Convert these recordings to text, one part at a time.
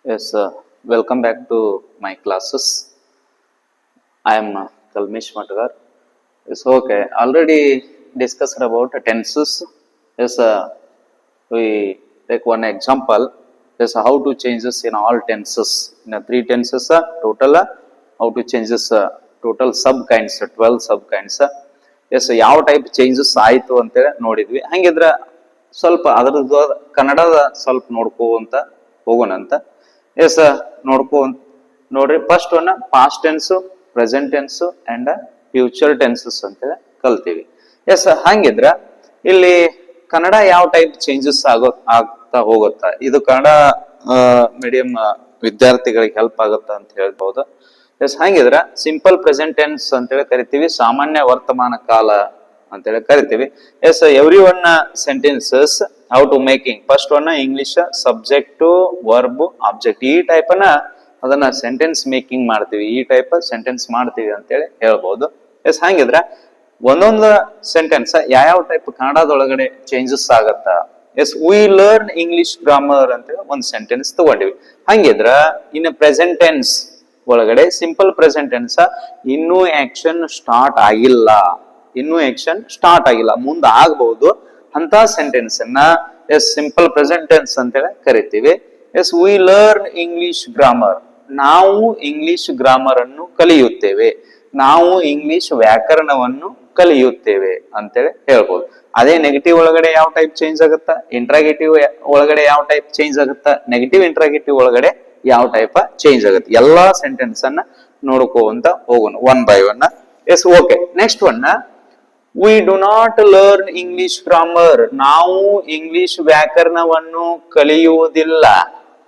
Yes, welcome back to my classes. I am Kalmesh Matgar. Yes, okay. Already discussed about tenses. Yes, we take one example. Yes, how to change this in all tenses. In three tenses, total how to change this total sub kinds, 12 sub kinds. S ಯಾವ type changes ಆಯಿತು ಅಂತೇಳಿ ನೋಡಿದ್ವಿ. ಹಂಗಿದ್ರೆ ಸ್ವಲ್ಪ ಅದ್ರದ್ದು ಕನ್ನಡದ ಸ್ವಲ್ಪ ನೋಡ್ಕೋಂತ ಹೋಗೋಣಂತ. S ನೋಡ್ರಿ, first one past tens, present tens and future tenses ಅಂತೇಳಿ ಕಲ್ತೀವಿ. ಎಸ್ ಹಂಗಿದ್ರ ಇಲ್ಲಿ ಕನ್ನಡ ಯಾವ ಟೈಪ್ ಚೇಂಜಸ್ ಆಗ್ತಾ ಹೋಗುತ್ತಾ, ಇದು ಕನ್ನಡ ಮೀಡಿಯಂ ವಿದ್ಯಾರ್ಥಿಗಳಿಗೆ ಹೆಲ್ಪ್ ಆಗುತ್ತಾ ಅಂತ ಹೇಳ್ಬಹುದು. ಎಸ್ ಹಂಗಿದ್ರ ಸಿಂಪಲ್ ಪ್ರೆಸೆಂಟ್ ಟೆನ್ಸ್ ಅಂತೇಳಿ ಕರಿತೀವಿ, ಸಾಮಾನ್ಯ ವರ್ತಮಾನ ಕಾಲ ಅಂತೇಳಿ ಕರಿತೀವಿ. Yes every one sentences how to making first one English subject verb object ಈ ಟೈಪ್ ಅದನ್ನ ಸೆಂಟೆನ್ಸ್ ಮೇಕಿಂಗ್ ಮಾಡ್ತೀವಿ, ಈ ಟೈಪ್ ಸೆಂಟೆನ್ಸ್ ಮಾಡ್ತೀವಿ ಅಂತೇಳಿ ಹೇಳ್ಬಹುದು. ಎಸ್ ಹಂಗಿದ್ರ ಒಂದೊಂದು ಸೆಂಟೆನ್ಸ್ ಯಾವ ಟೈಪ್ ಕನ್ನಡದೊಳಗಡೆ ಚೇಂಜಸ್ ಆಗತ್ತಾ. Yes we learn English grammar ಅಂತೇಳಿ ಒಂದು ಸೆಂಟೆನ್ಸ್ ತಗೊಂಡಿವಿ. ಹಂಗಿದ್ರ ಇನ್ ಪ್ರೆಸೆಂಟ್ ಟೆನ್ಸ್ ಒಳಗಡೆ ಸಿಂಪಲ್ ಪ್ರೆಸೆಂಟ್ ಟೆನ್ಸ್ ಇನ್ನೂ ಆಕ್ಷನ್ ಸ್ಟಾರ್ಟ್ ಆಗಿಲ್ಲ, ಮುಂದೆ ಆಗ್ಬಹುದು ಅಂತ ಸೆಂಟೆನ್ಸ್ ಅನ್ನ ಎಸ್ ಸಿಂಪಲ್ ಪ್ರೆಸೆಂಟ್ ಟೆನ್ಸ್ ಅಂತೇಳಿ ಕರಿತೀವಿ. Yes we learn English grammar, ನಾವು ಇಂಗ್ಲಿಷ್ ಗ್ರಾಮರ್ ಅನ್ನು ಕಲಿಯುತ್ತೇವೆ, ನಾವು ಇಂಗ್ಲಿಷ್ ವ್ಯಾಕರಣವನ್ನು ಕಲಿಯುತ್ತೇವೆ ಅಂತೇಳಿ ಹೇಳ್ಬೋದು. ಅದೇ ನೆಗೆಟಿವ್ ಒಳಗಡೆ ಯಾವ ಟೈಪ್ ಚೇಂಜ್ ಆಗುತ್ತಾ, ಇಂಟ್ರಾಗೇಟಿವ್ ಒಳಗಡೆ ಯಾವ ಟೈಪ್ ಚೇಂಜ್ ಆಗುತ್ತಾ, ನೆಗೆಟಿವ್ ಇಂಟ್ರಾಗೇಟಿವ್ ಒಳಗಡೆ ಯಾವ ಟೈಪ್ ಚೇಂಜ್ ಆಗುತ್ತೆ, ಎಲ್ಲಾ ಸೆಂಟೆನ್ಸ್ ಅನ್ನ ನೋಡ್ಕೋಂತ ಹೋಗೋಣ one by one. Yes okay, next one we do not learn English grammar, ನಾವು ಇಂಗ್ಲಿಷ್ ವ್ಯಾಕರಣವನ್ನು ಕಲಿಯುವುದಿಲ್ಲ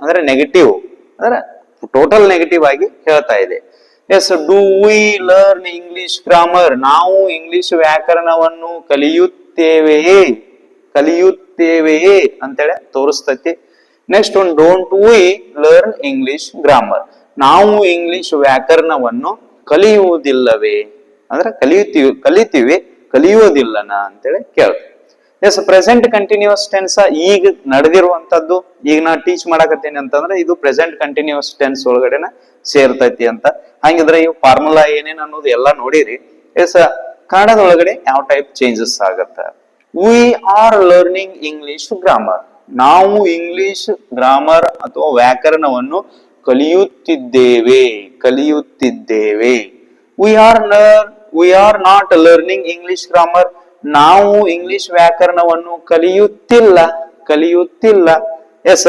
ಅಂದ್ರೆ ನೆಗೆಟಿವ್, ಅಂದ್ರೆ ಟೋಟಲ್ ನೆಗೆಟಿವ್ ಆಗಿ ಹೇಳ್ತಾ ಇದೆ. Yes do we learn English grammar, ನಾವು ಇಂಗ್ಲಿಷ್ ವ್ಯಾಕರಣವನ್ನು ಕಲಿಯುತ್ತೇವೆಯೇ ಅಂತೇಳಿ ತೋರಿಸ್ತೈತಿ. Next one don't we learn English grammar, ನಾವು ಇಂಗ್ಲಿಷ್ ವ್ಯಾಕರಣವನ್ನು ಕಲಿಯುವುದಿಲ್ಲವೇ ಅಂದ್ರೆ ಕಲಿಯುವುದಿಲ್ಲನ ಅಂತೇಳಿ ಕೇಳ್ತೀವಿ. ಎಸ್ ಪ್ರೆಸೆಂಟ್ ಕಂಟಿನ್ಯೂಸ್ ಟೆನ್ಸ್ ಈಗ ನಡೆದಿರುವಂತದ್ದು, ಈಗ ನಾ ಟೀಚ್ ಮಾಡಕತ್ತೀನಿ ಅಂತಂದ್ರೆ ಇದು ಪ್ರೆಸೆಂಟ್ ಕಂಟಿನ್ಯೂಸ್ ಟೆನ್ಸ್ ಒಳಗಡೆನ ಸೇರ್ತೈತಿ ಅಂತ. ಹಂಗಿದ್ರೆ ಈ ಫಾರ್ಮುಲಾ ಏನೇನ್ ಅನ್ನೋದು ಎಲ್ಲ ನೋಡಿರಿ. ಎಸ್ ಕನ್ನಡದೊಳಗಡೆ ಯಾವ ಟೈಪ್ ಚೇಂಜಸ್ ಆಗತ್ತ, we are learning English grammar, ನಾವು ಇಂಗ್ಲಿಷ್ ಗ್ರಾಮರ್ ಅಥವಾ ವ್ಯಾಕರಣವನ್ನು ಕಲಿಯುತ್ತಿದ್ದೇವೆ. We are not learning English grammar, ನಾವು ಇಂಗ್ಲಿಷ್ ವ್ಯಾಕರಣವನ್ನು ಕಲಿಯುತ್ತಿಲ್ಲ. Yes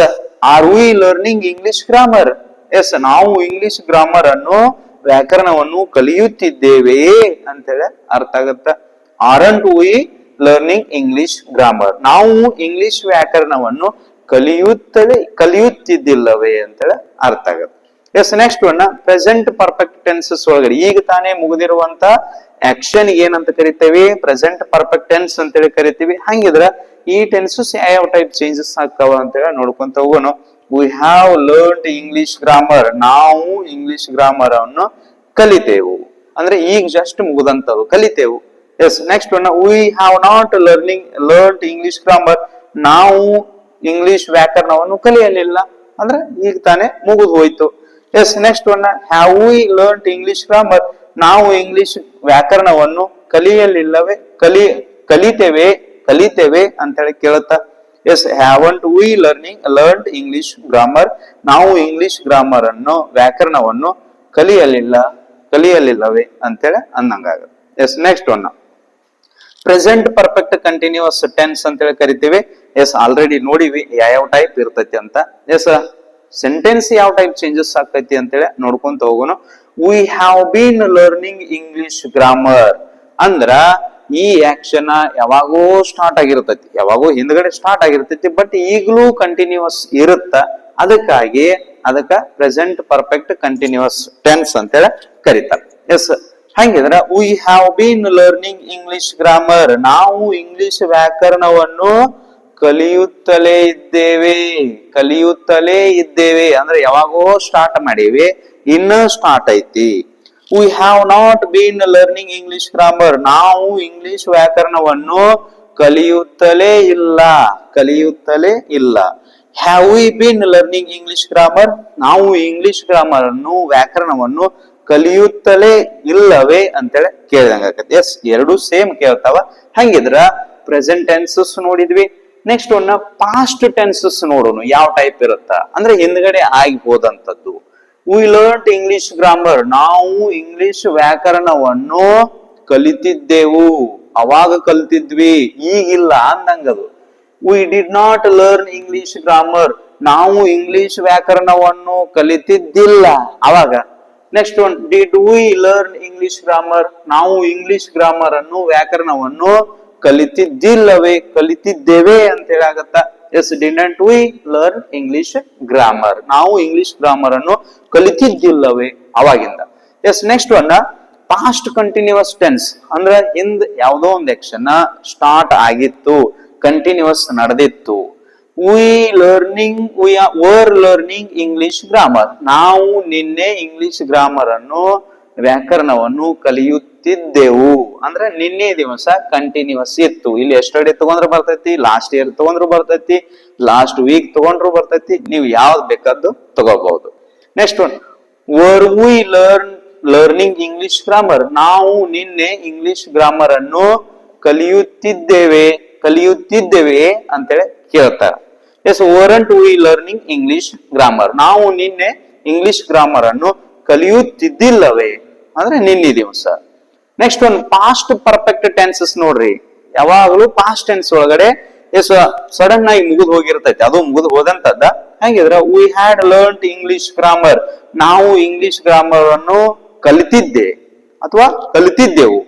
are we learning English grammar, yes ನಾವು ಇಂಗ್ಲಿಷ್ ಗ್ರಾಮರ್ ಅನ್ನು ವ್ಯಾಕರಣವನ್ನು ಕಲಿಯುತ್ತಿದ್ದೇವೆಯೇ ಅಂತೇಳಿ ಅರ್ಥ ಆಗತ್ತ. Aren't we learning English grammar, ನಾವು ಇಂಗ್ಲಿಷ್ ವ್ಯಾಕರಣವನ್ನು ಕಲಿಯುತ್ತಿದ್ದಿಲ್ಲವೇ ಅಂತೇಳಿ ಅರ್ಥ ಆಗುತ್ತೆ. Yes next one present perfect tenses ಒಳಗಡೆ ಈಗ ತಾನೇ ಮುಗಿದಿರುವಂತ ಆಕ್ಷನ್ ಏನಂತ ಕರಿತೇವೆ, ಪ್ರೆಸೆಂಟ್ ಪರ್ಫೆಕ್ಟ್ ಟೆನ್ಸ್ ಅಂತೇಳಿ ಕರಿತೀವಿ. ಹಂಗಿದ್ರ ಈ ಟೆನ್ಸಸ್ ಯಾವ ಟೈಪ್ ಚೇಂಜಸ್ ಆಗ್ತಾವ ಅಂತೇಳಿ ನೋಡ್ಕೊಂತ ಹೋಗೋಣ. We have learned English grammar, ನಾವು ಇಂಗ್ಲಿಷ್ ಗ್ರಾಮರ್ ಅನ್ನು ಕಲಿತೇವು ಅಂದ್ರೆ ಈಗ ಜಸ್ಟ್ ಮುಗಿದಂತವು ಕಲಿತೇವು. Yes next one we have not learned English grammar, ನಾವು ಇಂಗ್ಲಿಷ್ ವ್ಯಾಕರಣವನ್ನು ಕಲಿಯಲಿಲ್ಲ ಅಂದ್ರೆ ಈಗ ತಾನೇ ಮುಗಿದು ಹೋಯ್ತು. Yes next one have we learned English grammar, ನಾವು ಇಂಗ್ಲಿಷ್ ವ್ಯಾಕರಣವನ್ನು ಕಲಿಯಲಿಲ್ಲವೇ ಕಲಿತೇವೆ ಅಂತೇಳಿ ಕೇಳುತ್ತಾ. Yes haven't we learned English grammar, ನಾವು ಇಂಗ್ಲಿಷ್ ಗ್ರಾಮರ್ ಅನ್ನು ವ್ಯಾಕರಣವನ್ನು ಕಲಿಯಲಿಲ್ಲವೇ ಅಂತೇಳಿ ಅನ್ನಂಗಾಗುತ್ತೆ. Yes next one present perfect continuous tense ಅಂತೇಳಿ ಕರಿತೀವಿ. ಎಸ್ ಆಲ್ರೆಡಿ ನೋಡಿವಿ ಯಾವ ಟೈಪ್ ಇರ್ತೈತಿ ಅಂತ. ಎಸ್ ಸೆಂಟೆನ್ಸ್ ಯಾವ ಟೈಪ್ ಚೇಂಜಸ್ ಆಗ್ತೈತಿ ಅಂತೇಳಿ ನೋಡ್ಕೊಂತ ಹೋಗೋಣ. We have been learning English grammar ಅಂದ್ರ ಈ ಆಕ್ಷನ್ ಯಾವಾಗೋ ಸ್ಟಾರ್ಟ್ ಆಗಿರ್ತೈತಿ, ಯಾವಾಗೋ ಹಿಂದ್ಗಡೆ ಸ್ಟಾರ್ಟ್ ಆಗಿರ್ತೈತಿ, ಬಟ್ ಈಗಲೂ ಕಂಟಿನ್ಯೂಸ್ ಇರುತ್ತ. ಅದಕ್ಕ ಪ್ರೆಸೆಂಟ್ ಪರ್ಫೆಕ್ಟ್ ಕಂಟಿನ್ಯೂಸ್ ಟೆನ್ಸ್ ಅಂತೇಳಿ ಕರೀತಾರೆ. ಎಸ್ ಹಂಗಿದ್ರ we have been learning English grammar, ನಾವು ಇಂಗ್ಲಿಷ್ ವ್ಯಾಕರಣವನ್ನು ಕಲಿಯುತ್ತಲೇ ಇದ್ದೇವೆ ಅಂದ್ರೆ ಯಾವಾಗೋ ಸ್ಟಾರ್ಟ್ ಮಾಡೀವಿ, ಇನ್ನು ಸ್ಟಾರ್ಟ್ ಐತಿ. We have not been learning English grammar, ನಾವು ಇಂಗ್ಲಿಷ್ ವ್ಯಾಕರಣವನ್ನು ಕಲಿಯುತ್ತಲೇ ಇಲ್ಲ. Have we been learning English grammar? ನಾವು ಇಂಗ್ಲಿಷ್ ಗ್ರಾಮರ್ ಅನ್ನು ವ್ಯಾಕರಣವನ್ನು ಕಲಿಯುತ್ತಲೇ ಇಲ್ಲವೇ ಅಂತೇಳಿ ಕೇಳಿದಂಗ ಆಕತಿ. ಎಸ್, ಎರಡು ಸೇಮ್ ಕೇಳ್ತಾವ. ಹಂಗಿದ್ರ ಪ್ರೆಸೆಂಟ್ ಟೆನ್ಸಸ್ ನೋಡಿದ್ವಿ. ನೆಕ್ಸ್ಟ್ ಒನ್ನ ಪಾಸ್ಟ್ ಟೆನ್ಸಸ್ ನೋಡೋಣ ಯಾವ ಟೈಪ್ ಇರುತ್ತ ಅಂದ್ರೆ ಹಿಂದ್ಗಡೆ ಆಗಿ ಹೋದಂತದ್ದು. ವಿ ಲರ್ನ್ ಇಂಗ್ಲಿಷ್ ಗ್ರಾಮರ್, ನಾವು ಇಂಗ್ಲಿಷ್ ವ್ಯಾಕರಣವನ್ನು ಕಲಿತಿದ್ದೆವು, ಅವಾಗ ಕಲಿತಿದ್ವಿ, ಈಗಿಲ್ಲ ಅಂದಂಗದು. We did not learn English grammar, ನಾವು ಇಂಗ್ಲಿಷ್ ವ್ಯಾಕರಣವನ್ನು ಕಲಿತಿದ್ದಿಲ್ಲ ಅವಾಗ. Next one, did we learn English grammar, ನಾವು ಇಂಗ್ಲಿಷ್ ಗ್ರಾಮರ್ ಅನ್ನು ವ್ಯಾಕರಣವನ್ನು ಕಲಿತಿದ್ದಿಲ್ಲವೇ, ಕಲಿತಿದ್ದೇವೆ ಅಂತ ಹೇಳಾಗತ್ತ. Yes, didn't we learn English grammar, ನಾವು ಇಂಗ್ಲಿಷ್ ಗ್ರಾಮರ್ ಅನ್ನು ಕಲಿತಿದ್ದಿಲ್ಲವೇ ಅವಾಗಿಂದ. Yes, next one past continuous tense ಅಂದ್ರೆ ಹಿಂದ್ ಯಾವ್ದೋ ಒಂದು ಆಕ್ಷನ್ ಸ್ಟಾರ್ಟ್ ಆಗಿತ್ತು, ಕಂಟಿನ್ಯೂಸ್ ನಡೆದಿತ್ತು. ವರ್ ಲರ್ನಿಂಗ್ ಇಂಗ್ಲಿಷ್ ಗ್ರಾಮರ್, ನಾವು ನಿನ್ನೆ ಇಂಗ್ಲಿಷ್ ಗ್ರಾಮರ್ ಅನ್ನು ವ್ಯಾಕರಣವನ್ನು ಕಲಿಯುತ್ತಿದ್ದೆವು ಅಂದ್ರೆ ನಿನ್ನೆ ದಿವಸ ಕಂಟಿನ್ಯೂಸ್ ಇತ್ತು. ಇಲ್ಲಿ ಎಸ್ಟರ್ಡೇ ತಗೊಂಡ್ರು ಬರ್ತೈತಿ, ಲಾಸ್ಟ್ ಇಯರ್ ತಗೊಂಡ್ರು ಬರ್ತೈತಿ, ಲಾಸ್ಟ್ ವೀಕ್ ತಗೊಂಡ್ರು ಬರ್ತೈತಿ, ನೀವು ಯಾವ್ದು ಬೇಕಾದ್ದು ತಗೋಬಹುದು. Next one, were we learning English grammar, ನಾವು ನಿನ್ನೆ ಇಂಗ್ಲಿಷ್ ಗ್ರಾಮರ್ ಅನ್ನು ಕಲಿಯುತ್ತಿದ್ದೇವೆ ಅಂತೇಳಿ ಕೇಳ್ತಾರ. Yes, weren't we learning English grammar, ನಾವು ನಿನ್ನೆ ಇಂಗ್ಲಿಷ್ ಗ್ರಾಮರ್ ಅನ್ನು ಕಲಿಯುತ್ತಿದ್ದಿಲ್ಲವೇ ಅಂದ್ರೆ ನಿನ್ನೆ ದಿವಸ. Next one, past perfect tenses ನೋಡ್ರಿ. ಯಾವಾಗಲೂ ಪಾಸ್ಟ್ ಟೆನ್ಸ್ ಒಳಗಡೆ ಎಸ್ ಸಡನ್ ಆಗಿ ಮುಗಿದು ಹೋಗಿರ್ತೈತಿ, ಅದು ಮುಗಿದು ಹೋದಂತದ್ದ. ಹಂಗಿದ್ರ we had learn English grammar, ನಾವು ಇಂಗ್ಲಿಷ್ ಗ್ರಾಮರ್ ಅನ್ನು ಕಲಿತಿದ್ದೆ ಅಥವಾ ಕಲಿತಿದ್ದೆವು.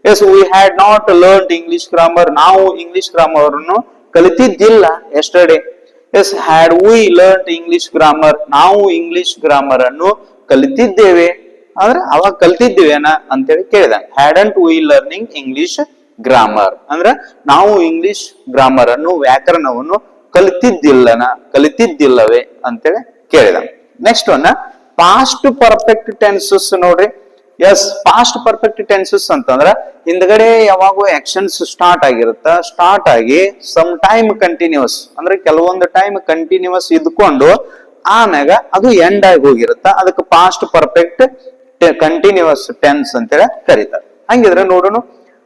Yes, we had not learn English grammar, ನಾವು ಇಂಗ್ಲಿಷ್ ಗ್ರಾಮರ್ ಅನ್ನು ಕಲಿತಿದ್ದಿಲ್ಲ yesterday. Yes, had we learn English grammar, ನಾವು ಇಂಗ್ಲಿಷ್ ಗ್ರಾಮರ್ ಅನ್ನು ಕಲಿತಿದ್ದೇವೆ ಅಂದ್ರೆ ಅವಾಗ ಕಲಿತಿದ್ದೇವೇನ ಅಂತೇಳಿ ಕೇಳಿದ. Hadn't we learning English grammar ಅಂದ್ರೆ ನಾವು ಇಂಗ್ಲಿಷ್ ಗ್ರಾಮರ್ ಅನ್ನು ವ್ಯಾಕರಣವನ್ನು ಕಲಿತಿದ್ದಿಲ್ಲವೇ ಅಂತೇಳಿ ಕೇಳಿದ. Next one, past perfect tenses ನೋಡ್ರಿ. ಎಸ್, ಪಾಸ್ಟ್ ಪರ್ಫೆಕ್ಟ್ ಟೆನ್ಸಸ್ ಅಂತಂದ್ರ ಹಿಂದ್ಗಡೆ ಯಾವಾಗೂ ಆಕ್ಷನ್ಸ್ ಸ್ಟಾರ್ಟ್ ಆಗಿರುತ್ತ, ಸ್ಟಾರ್ಟ್ ಆಗಿ ಸಮ್ ಟೈಮ್ ಕಂಟಿನ್ಯೂಸ್ ಅಂದ್ರೆ ಕೆಲವೊಂದು ಟೈಮ್ ಕಂಟಿನ್ಯೂಸ್ ಇದ್ಕೊಂಡು ಆಮ್ಯಾಗ ಅದು ಎಂಡ್ ಆಗಿ ಹೋಗಿರುತ್ತ, ಅದಕ್ಕೆ ಪಾಸ್ಟ್ ಪರ್ಫೆಕ್ಟ್ ಕಂಟಿನ್ಯೂಸ್ ಟೆನ್ಸ್ ಅಂತೇಳಿ ಕರೀತಾರೆ. ಹಂಗಿದ್ರೆ ನೋಡೋಣ,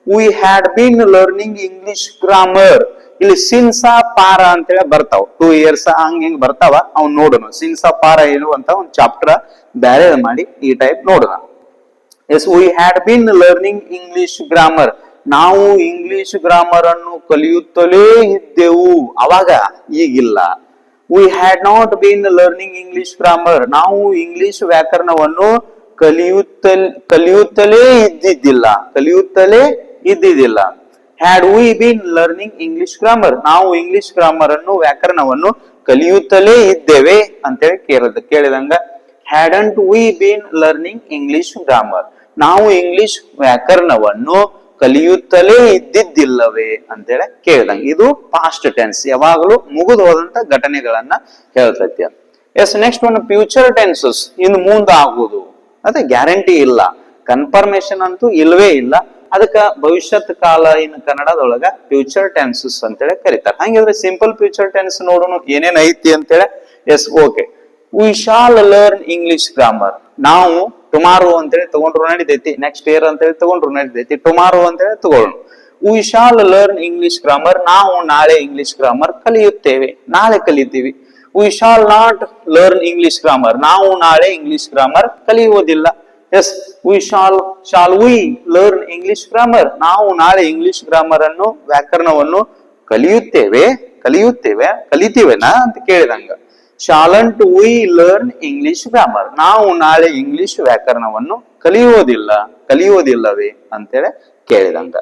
V had been learning English grammar. ಇಲ್ಲಿ ಸಿನ್ಸ ಪಾರ ಅಂತೇಳಿ ಬರ್ತಾವ, 2 years ಹಿಂಗ್ ಬರ್ತಾವ. ಅವ್ನ್ ನೋಡೋಣ ಸಿನ್ಸ ಪಾರ ಇರುವಂತ ಒಂದು ಚಾಪ್ಟರ್ ಬ್ಯಾರೆ ಮಾಡಿ ಈ ಟೈಪ್ ನೋಡೋಣ. Yes, we had been learning English grammar, ನಾವು ಇಂಗ್ಲಿಷ್ ಗ್ರಾಮರ್ ಅನ್ನು ಕಲಿಯುತ್ತಲೇ ಇದ್ದೆವು ಅವಾಗ, ಈಗಿಲ್ಲ. We had not been learning English grammar, ನಾವು ಇಂಗ್ಲಿಷ್ ವ್ಯಾಕರಣವನ್ನು ಕಲಿಯುತ್ತಲೇ ಇದ್ದಿದ್ದಿಲ್ಲ. Had we been learning English grammar, ನಾವು ಇಂಗ್ಲಿಷ್ ಗ್ರಾಮರ್ ಅನ್ನು ವ್ಯಾಕರಣವನ್ನು ಕಲಿಯುತ್ತಲೇ ಇದ್ದೇವೆ ಅಂತೇಳಿ ಕೇಳಿದಂಗ. Hadn't we been learning English grammar, ನಾವು ಇಂಗ್ಲಿಷ್ ವ್ಯಾಕರಣವನ್ನು ಕಲಿಯುತ್ತಲೇ ಇದ್ದಿದ್ದಿಲ್ಲವೇ ಅಂತೇಳಿ ಕೇಳಿದಂಗ. ಇದು ಪಾಸ್ಟ್ ಟೆನ್ಸ್, ಯಾವಾಗಲೂ ಮುಗಿದು ಹೋದಂತ ಘಟನೆಗಳನ್ನ ಹೇಳ್ತೈತಿ. ಎಸ್, ನೆಕ್ಸ್ಟ್ ಒಂದು ಫ್ಯೂಚರ್ ಟೆನ್ಸಸ್, ಇನ್ನು ಮುಂದೆ ಆಗುವುದು ಅದೇ ಗ್ಯಾರಂಟಿ ಇಲ್ಲ, ಕನ್ಫರ್ಮೇಶನ್ ಅಂತೂ ಇಲ್ವೇ ಇಲ್ಲ. ಅದಕ್ಕ ಭವಿಷ್ಯತ್ ಕಾಲ ಇನ್ ಕನ್ನಡದೊಳಗ ಫ್ಯೂಚರ್ ಟೆನ್ಸಸ್ ಅಂತೇಳಿ ಕರೀತಾರೆ. ಹಂಗಿದ್ರೆ ಸಿಂಪಲ್ ಫ್ಯೂಚರ್ ಟೆನ್ಸ್ ನೋಡೋಣ ಏನೇನ್ ಐತಿ ಅಂತೇಳಿ. Yes, okay. We shall learn English grammar, ನಾವು ಟುಮಾರೋ ಅಂತೇಳಿ ತಗೊಂಡ್ರು ನಡಿತೈತಿ, ನೆಕ್ಸ್ಟ್ ಇಯರ್ ಅಂತೇಳಿ ತಗೊಂಡ್ರು ನಡಿತೈತಿ, ಟುಮಾರೋ ಅಂತೇಳಿ ತಗೊಳ್ಳೋಣ. We shall learn English grammar, ನಾವು ನಾಳೆ ಇಂಗ್ಲಿಷ್ ಗ್ರಾಮರ್ ಕಲಿಯುತ್ತೇವೆ, ನಾಳೆ ಕಲಿತೀವಿ. We shall not learn English grammar, ನಾವು ನಾಳೆ ಇಂಗ್ಲಿಷ್ ಗ್ರಾಮರ್ ಕಲಿಯುವುದಿಲ್ಲ. Yes, shall we learn English grammar, ನಾವು ನಾಳೆ ಇಂಗ್ಲಿಷ್ ಗ್ರಾಮರ್ ಅನ್ನು ವ್ಯಾಕರಣವನ್ನು ಕಲಿತೀವೇನಾ ಅಂತ ಕೇಳಿದಂಗ. Shan't we learn English grammar, ನಾವು ನಾಳೆ ಇಂಗ್ಲಿಷ್ ವ್ಯಾಕರಣವನ್ನು ಕಲಿಯುವುದಿಲ್ಲವೇ ಅಂತೇಳಿ ಕೇಳಿದಂಗ.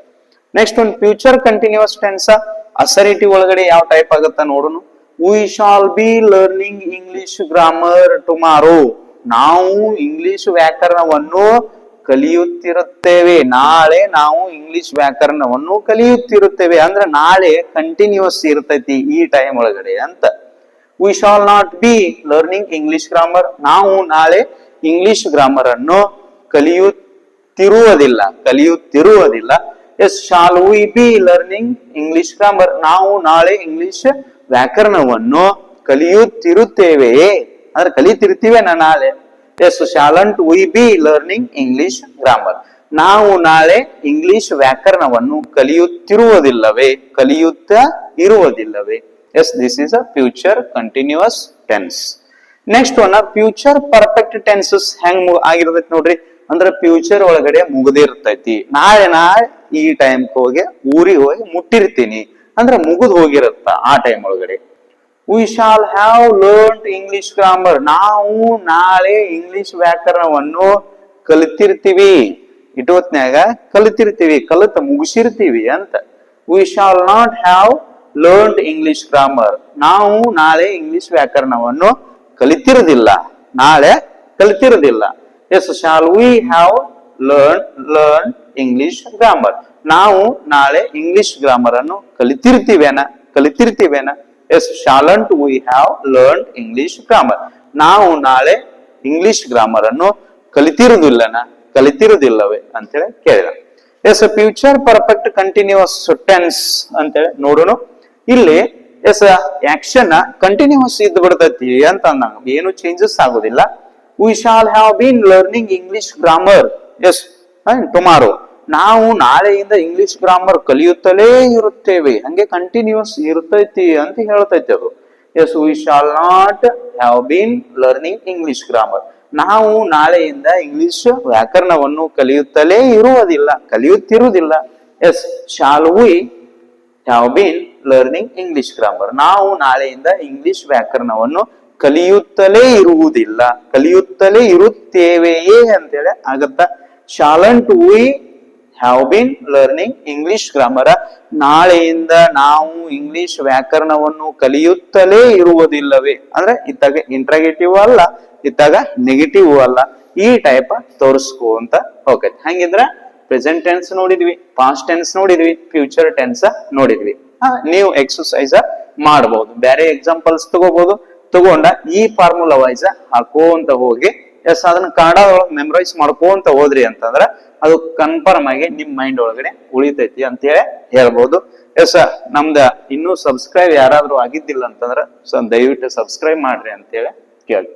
ನೆಕ್ಸ್ಟ್ ಒಂದು ಫ್ಯೂಚರ್ ಕಂಟಿನ್ಯೂಸ್ ಟೆನ್ಸ್, ಅಸರಿಟಿ ಒಳಗಡೆ ಯಾವ ಟೈಪ್ ಆಗುತ್ತಾ ನೋಡೋಣ. We shall be learning English grammar tomorrow, ನಾವು ಇಂಗ್ಲಿಷ್ ವ್ಯಾಕರಣವನ್ನು ಕಲಿಯುತ್ತಿರುತ್ತೇವೆ, ನಾಳೆ ನಾವು ಇಂಗ್ಲಿಷ್ ವ್ಯಾಕರಣವನ್ನು ಕಲಿಯುತ್ತಿರುತ್ತೇವೆ ಅಂದ್ರೆ ನಾಳೆ ಕಂಟಿನ್ಯೂಸ್ ಇರ್ತೈತಿ ಈ ಟೈಮ್ ಒಳಗಡೆ ಅಂತ. We shall not be learning English grammar, ನಾವು ನಾಳೆ ಇಂಗ್ಲಿಷ್ ಗ್ರಾಮರ್ ಅನ್ನು ಕಲಿಯುತ್ತಿರುವುದಿಲ್ಲ. Yes, shall we be learning English grammar, ನಾವು ನಾಳೆ ಇಂಗ್ಲಿಷ್ ವ್ಯಾಕರಣವನ್ನು ಕಲಿಯುತ್ತಿರುತ್ತೇವೆಯೇ ಅಂದ್ರೆ ಕಲಿತಿರ್ತೀವಿ ನಾಳೆ. Yes shan't we be learning English grammar. ನಾವು ನಾಳೆ ಇಂಗ್ಲಿಷ್ ವ್ಯಾಕರಣವನ್ನು ಕಲಿಯುತ್ತಿರುವುದಿಲ್ಲವೇ, ಕಲಿಯುತ್ತಾ ಇರುವುದಿಲ್ಲವೇ. Yes this is a future continuous tense. Next one future perfect tenses ಹೆಂಗ್ ಆಗಿರ್ತೈತಿ ನೋಡ್ರಿ. ಅಂದ್ರೆ ಫ್ಯೂಚರ್ ಒಳಗಡೆ ಮುಗ್ದಿರ್ತೈತಿ. ನಾಳೆ ಈ ಟೈಮ್ ಹೋಗಿ ಊರಿಗೆ ಹೋಗಿ ಮುಟ್ಟಿರ್ತೀನಿ ಅಂದ್ರೆ ಮುಗಿದ್ ಹೋಗಿರತ್ತ ಆ ಟೈಮ್ ಒಳಗಡೆ. V shall have learned English grammar. ನಾವು ನಾಳೆ ಇಂಗ್ಲಿಷ್ ವ್ಯಾಕರಣವನ್ನು ಕಲಿತಿರ್ತೀವಿ. ಇಟೋತ್ನ್ಯಾಗ ಕಲಿತಿರ್ತೀವಿ, ಕಲಿತ ಮುಗಿಸಿರ್ತೀವಿ ಅಂತ. We shall not have learned English grammar. ನಾವು ನಾಳೆ ಇಂಗ್ಲಿಷ್ ವ್ಯಾಕರಣವನ್ನು ಕಲಿತಿರುವುದಿಲ್ಲ, ನಾಳೆ ಕಲಿತಿರುವುದಿಲ್ಲ. Yes shall we have learn English grammar. ನಾವು ನಾಳೆ ಇಂಗ್ಲಿಷ್ ಗ್ರಾಮರ್ ಅನ್ನು ಕಲಿತಿರ್ತೀವೇನ. Yes shan't we have learn English grammar. ನಾವು ನಾಳೆ ಇಂಗ್ಲಿಷ್ ಗ್ರಾಮರ್ ಅನ್ನು ಕಲಿತಿರುವುದಿಲ್ಲವೇ ಅಂತೇಳಿ ಕೇಳಿದ. Yes future perfect continuous tense ಅಂತೇಳಿ ನೋಡೋಣ. ಇಲ್ಲಿ ಎಸ್ ಆಕ್ಷನ್ ಕಂಟಿನ್ಯೂಸ್ ಇದ್ದು ಬಿಡ್ತೈತಿ ಅಂತ ಅಂದಂಗ ಏನು ಚೇಂಜಸ್ ಆಗೋದಿಲ್ಲ. We shall have been learning English grammar yes tomorrow. ನಾವು ನಾಳೆಯಿಂದ ಇಂಗ್ಲಿಷ್ ಗ್ರಾಮರ್ ಕಲಿಯುತ್ತಲೇ ಇರುತ್ತೇವೆ. ಹಂಗೆ ಕಂಟಿನ್ಯೂಸ್ ಇರ್ತೈತಿ ಅಂತ ಹೇಳ್ತೈತಿ ಅದು. Yes we shall not have been learning English grammar. ನಾವು ನಾಳೆಯಿಂದ ಇಂಗ್ಲಿಷ್ ವ್ಯಾಕರಣವನ್ನು ಕಲಿಯುತ್ತಿರುವುದಿಲ್ಲ. Yes shall we have been learning English grammar. ನಾವು ನಾಳೆಯಿಂದ ಇಂಗ್ಲಿಷ್ ವ್ಯಾಕರಣವನ್ನು ಕಲಿಯುತ್ತಲೇ ಇರುತ್ತೇವೆಯೇ ಅಂತೇಳಿ ಆಗತ್ತ. Shan't we have been learning English grammar. ನಾಳೆಯಿಂದ ನಾವು ಇಂಗ್ಲಿಷ್ ವ್ಯಾಕರಣವನ್ನು ಕಲಿಯುತ್ತಲೇ ಇರುವುದಿಲ್ಲವೇ ಅಂದ್ರೆ ಇತ್ತಾಗ ಇಂಟ್ರಾಗೇಟಿವ್ ಅಲ್ಲ, ಇತ್ತಾಗ ನೆಗೆಟಿವ್ ಅಲ್ಲ. ಈ ಟೈಪ್ ತೋರಿಸ್ಕೋ ಅಂತ ಹೋಗೈತಿ. ಹಂಗಿದ್ರ ಪ್ರೆಸೆಂಟ್ ಟೆನ್ಸ್ ನೋಡಿದ್ವಿ, ಪಾಸ್ಟ್ ಟೆನ್ಸ್ ನೋಡಿದ್ವಿ, ಫ್ಯೂಚರ್ ಟೆನ್ಸ್ ನೋಡಿದ್ವಿ. ನೀವು ಎಕ್ಸರ್ಸೈಸ್ ಮಾಡಬಹುದು, ಬೇರೆ ಎಕ್ಸಾಂಪಲ್ಸ್ ತಗೊಂಡ ಈ ಫಾರ್ಮುಲಾ ವೈಸ್ ಹಾಕೋಂತ ಹೋಗಿ ಎಸ್ ಅದನ್ನ ಕನ್ನಡ ಮೆಮರೈಸ್ ಮಾಡ್ಕೋಂತ ಹೋದ್ರಿ ಅಂತಂದ್ರ ಅದು ಕನ್ಫರ್ಮ್ ಆಗಿ ನಿಮ್ ಮೈಂಡ್ ಒಳಗಡೆ ಉಳಿತೈತಿ ಅಂತ ಹೇಳಿ ಹೇಳ್ಬೋದು. ಎಸ್ ನಮ್ದ ಇನ್ನೂ ಸಬ್ಸ್ಕ್ರೈಬ್ ಯಾರಾದ್ರೂ ಆಗಿದ್ದಿಲ್ಲ ಅಂತಂದ್ರ ದಯವಿಟ್ಟು ಸಬ್ಸ್ಕ್ರೈಬ್ ಮಾಡ್ರಿ ಅಂತ ಹೇಳಿ ಕೇಳಿ.